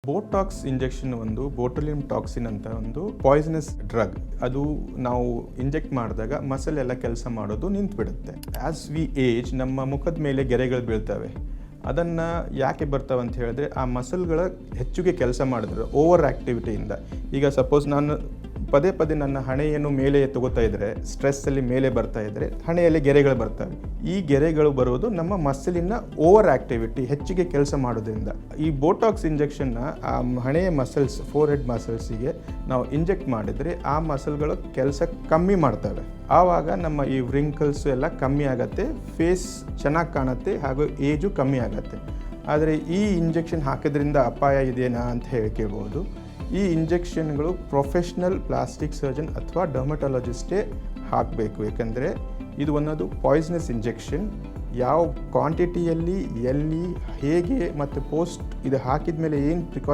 Botox injection ಒಂದು ಬೋಟುಲಿನ್ toxin ಅಂತ ಒಂದು ಪಾಯ್ಸನಸ್ ಡ್ರಗ್. ಅದು ನಾವು ಇಂಜೆಕ್ಟ್ ಮಾಡಿದಾಗ ಮಸಲ್ ಎಲ್ಲ ಕೆಲಸ ಮಾಡೋದು ನಿಂತುಬಿಡುತ್ತೆ. ಆ್ಯಸ್ ವಿ ಏಜ್ ನಮ್ಮ ಮುಖದ ಮೇಲೆ ಗೆರೆಗಳು ಬೀಳ್ತವೆ. ಅದನ್ನು ಯಾಕೆ ಬರ್ತವೆ ಅಂತ ಹೇಳಿದ್ರೆ ಆ ಮಸಲ್ಗಳ ಹೆಚ್ಚಿಗೆ ಕೆಲಸ ಮಾಡಿದ್ರೆ ಓವರ್ ಆ್ಯಕ್ಟಿವಿಟಿಯಿಂದ. ಈಗ ಸಪೋಸ್ ನಾನು ಪದೇ ಪದೇ ನನ್ನ ಹಣೆಯನ್ನು ಮೇಲೆ ತಗೋತಾ ಇದ್ದರೆ, ಸ್ಟ್ರೆಸ್ಸಲ್ಲಿ ಮೇಲೆ ಬರ್ತಾ ಇದ್ದರೆ ಹಣೆಯಲ್ಲಿ ಗೆರೆಗಳು ಬರ್ತವೆ. ಈ ಗೆರೆಗಳು ಬರೋದು ನಮ್ಮ ಮಸಲಿನ ಓವರ್ ಆ್ಯಕ್ಟಿವಿಟಿ ಹೆಚ್ಚಿಗೆ ಕೆಲಸ ಮಾಡೋದ್ರಿಂದ. ಈ ಬೋಟಾಕ್ಸ್ ಇಂಜೆಕ್ಷನ್ನ ಆ ಹಣೆಯ ಮಸಲ್ಸ್, ಫೋರ್ ಹೆಡ್ ಮಸಲ್ಸಿಗೆ ನಾವು ಇಂಜೆಕ್ಟ್ ಮಾಡಿದರೆ ಆ ಮಸಲ್ಗಳು ಕೆಲಸ ಕಮ್ಮಿ ಮಾಡ್ತವೆ. ಆವಾಗ ನಮ್ಮ ಈ ವ್ರಿಂಕಲ್ಸ್ ಎಲ್ಲ ಕಮ್ಮಿ ಆಗುತ್ತೆ, ಫೇಸ್ ಚೆನ್ನಾಗಿ ಕಾಣುತ್ತೆ, ಹಾಗೂ ಏಜು ಕಮ್ಮಿ ಆಗುತ್ತೆ. ಆದರೆ ಈ ಇಂಜೆಕ್ಷನ್ ಹಾಕೋದ್ರಿಂದ ಅಪಾಯ ಇದೆಯಾ ಅಂತ ಹೇಳಿ ಕೇಳ್ಬೋದು. ಈ ಇಂಜೆಕ್ಷನ್ಗಳು ಪ್ರೊಫೆಷ್ನಲ್ ಪ್ಲಾಸ್ಟಿಕ್ ಸರ್ಜನ್ ಅಥವಾ ಡರ್ಮಟಾಲಜಿಸ್ಟೇ ಹಾಕಬೇಕು. ಏಕೆಂದರೆ ಇದು ಒಂದೊಂದು ಪಾಯ್ಸನಸ್ ಇಂಜೆಕ್ಷನ್. ಯಾವ ಕ್ವಾಂಟಿಟಿಯಲ್ಲಿ, ಎಲ್ಲಿ, ಹೇಗೆ ಮತ್ತು ಪೋಸ್ಟ್ ಇದು ಹಾಕಿದ ಮೇಲೆ ಏನು ಪ್ರಿಕಾಷನ್